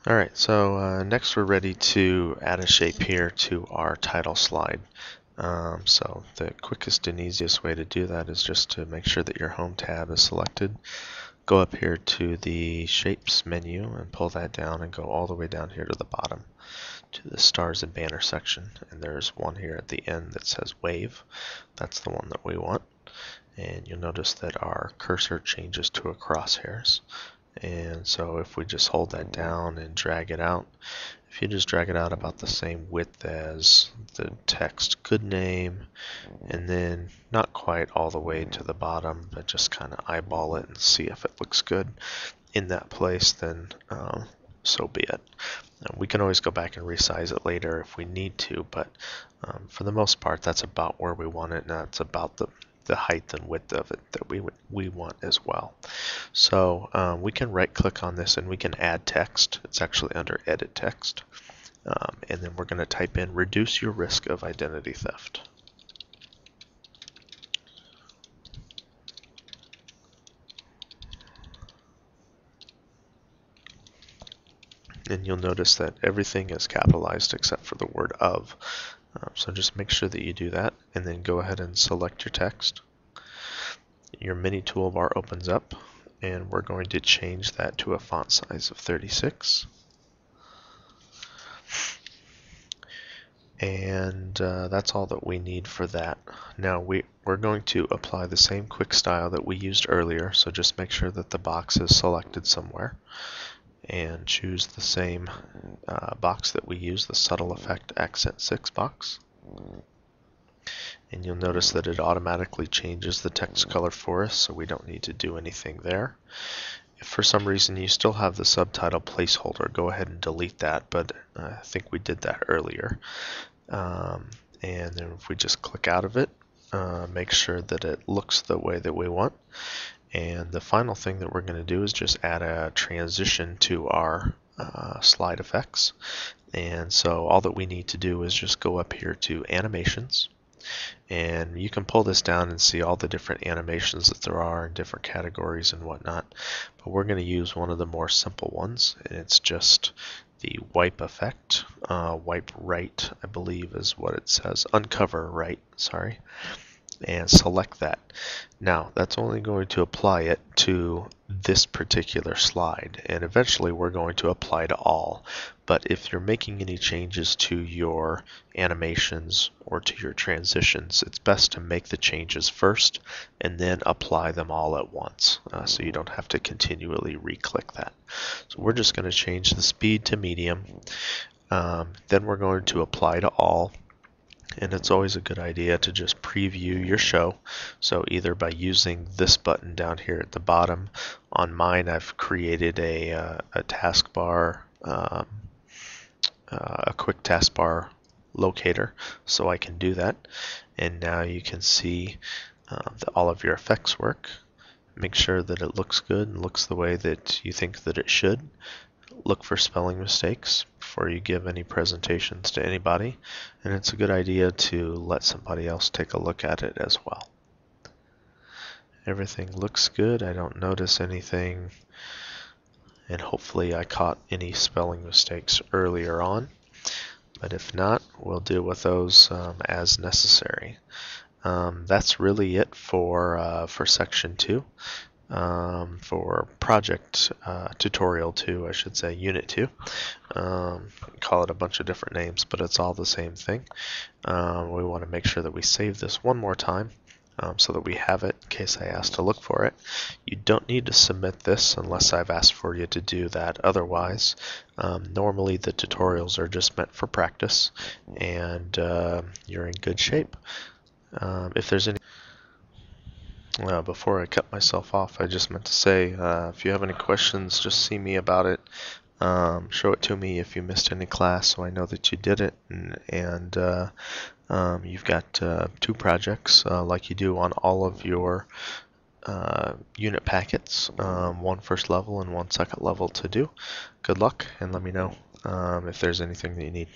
Alright, so next we're ready to add a shape here to our title slide. So the quickest and easiest way to do that is just to make sure that your Home tab is selected. Go up here to the Shapes menu and pull that down and go all the way down here to the bottom to the Stars and Banner section. And there's one here at the end that says Wave. That's the one that we want. And you'll notice that our cursor changes to a crosshairs. And so if we just hold that down and drag it out, if you just drag it out about the same width as the text good name, and then not quite all the way to the bottom, but just kind of eyeball it and see if it looks good in that place, then so be it. We can always go back and resize it later if we need to, but for the most part, that's about where we want it, and that's about the height and width of it that we want as well. So we can right click on this and we can add text. It's actually under edit text. And then we're going to type in reduce your risk of identity theft. And you'll notice that everything is capitalized except for the word of. So just make sure that you do that, and then go ahead and select your text. Your mini toolbar opens up, and we're going to change that to a font size of 36. And that's all that we need for that. Now we're going to apply the same quick style that we used earlier, so just make sure that the box is selected somewhere. And choose the same box that we use, the Subtle Effect Accent 6 box. And you'll notice that it automatically changes the text color for us, so we don't need to do anything there. If for some reason you still have the subtitle placeholder, go ahead and delete that, but I think we did that earlier. And then if we just click out of it, make sure that it looks the way that we want. And the final thing that we're going to do is just add a transition to our slide effects. And so all that we need to do is just go up here to animations. And you can pull this down and see all the different animations that there are in different categories and whatnot. But we're going to use one of the more simple ones, and it's just the wipe effect. Wipe right, I believe is what it says. Uncover right, sorry. And select that. Now that's only going to apply it to this particular slide, and eventually we're going to apply to all. But if you're making any changes to your animations or to your transitions, it's best to make the changes first and then apply them all at once, so you don't have to continually re-click that. So we're just going to change the speed to medium. Then we're going to apply to all. And it's always a good idea to just preview your show. So either by using this button down here at the bottom. On mine, I've created a taskbar, a quick taskbar locator, so I can do that. And now you can see that all of your effects work. Make sure that it looks good and looks the way that you think that it should. Look for spelling mistakes before you give any presentations to anybody, and it's a good idea to let somebody else take a look at it as well. Everything looks good. I don't notice anything, and hopefully I caught any spelling mistakes earlier on, but if not, we'll deal with those as necessary. That's really it for section 2. For project tutorial 2, I should say, unit 2. Call it a bunch of different names, but it's all the same thing. We want to make sure that we save this one more time so that we have it in case I ask to look for it. You don't need to submit this unless I've asked for you to do that. Otherwise, normally the tutorials are just meant for practice, and you're in good shape. If there's any before I cut myself off, I just meant to say, if you have any questions, just see me about it. Show it to me if you missed any class so I know that you did it. And you've got 2 projects like you do on all of your unit packets, one first level and one second level to do. Good luck, and let me know if there's anything that you need.